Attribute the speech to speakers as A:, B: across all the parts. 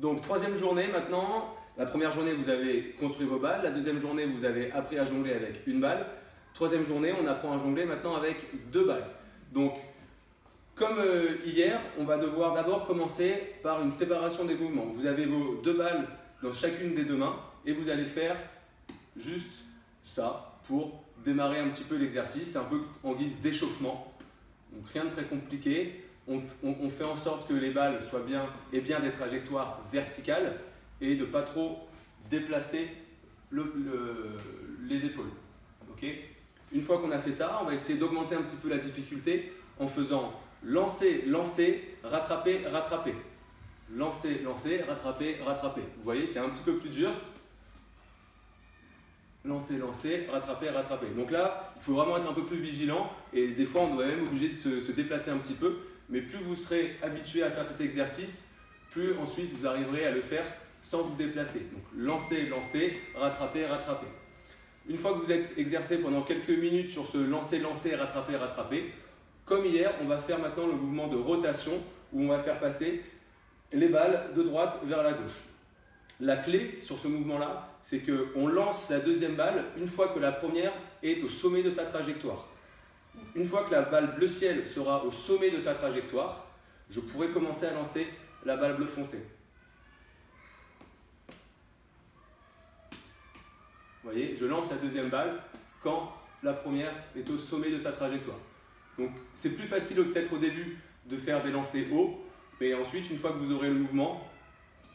A: Donc troisième journée maintenant, la première journée vous avez construit vos balles, la deuxième journée vous avez appris à jongler avec une balle, troisième journée on apprend à jongler maintenant avec 2 balles. Donc comme hier, on va devoir d'abord commencer par une séparation des mouvements. Vous avez vos 2 balles dans chacune des 2 mains et vous allez faire juste ça pour démarrer un petit peu l'exercice. C'est un peu en guise d'échauffement, donc rien de très compliqué. On fait en sorte que les balles soient aient bien des trajectoires verticales et de ne pas trop déplacer les épaules. Okay. Une fois qu'on a fait ça, on va essayer d'augmenter un petit peu la difficulté en faisant lancer, lancer, rattraper, rattraper. Lancer, lancer, rattraper, rattraper. Vous voyez, c'est un petit peu plus dur. Lancer, lancer, rattraper, rattraper. Donc là, il faut vraiment être un peu plus vigilant et des fois, on doit même obligé de se déplacer un petit peu. Mais plus vous serez habitué à faire cet exercice, plus ensuite vous arriverez à le faire sans vous déplacer. Donc lancer, lancer, rattraper, rattraper. Une fois que vous êtes exercé pendant quelques minutes sur ce lancer, lancer, rattraper, rattraper, comme hier, on va faire maintenant le mouvement de rotation où on va faire passer les balles de droite vers la gauche. La clé sur ce mouvement-là, c'est qu'on lance la deuxième balle une fois que la première est au sommet de sa trajectoire. Une fois que la balle bleu ciel sera au sommet de sa trajectoire, je pourrai commencer à lancer la balle bleu foncé. Vous voyez, je lance la deuxième balle quand la première est au sommet de sa trajectoire. Donc c'est plus facile peut-être au début de faire des lancers hauts, mais ensuite, une fois que vous aurez le mouvement,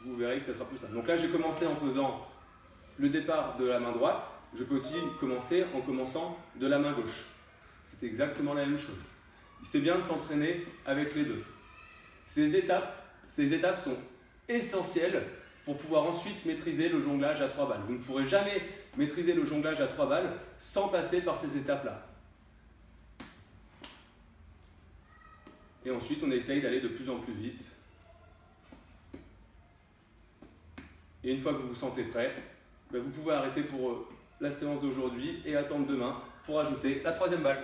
A: vous verrez que ça sera plus simple. Donc là, j'ai commencé en faisant le départ de la main droite. Je peux aussi commencer en commençant de la main gauche. C'est exactement la même chose. C'est bien de s'entraîner avec les deux. Ces étapes sont essentielles pour pouvoir ensuite maîtriser le jonglage à 3 balles. Vous ne pourrez jamais maîtriser le jonglage à 3 balles sans passer par ces étapes-là. Et ensuite, on essaye d'aller de plus en plus vite. Et une fois que vous vous sentez prêt, vous pouvez arrêter pour la séance d'aujourd'hui et attendre demain pour ajouter la 3e balle.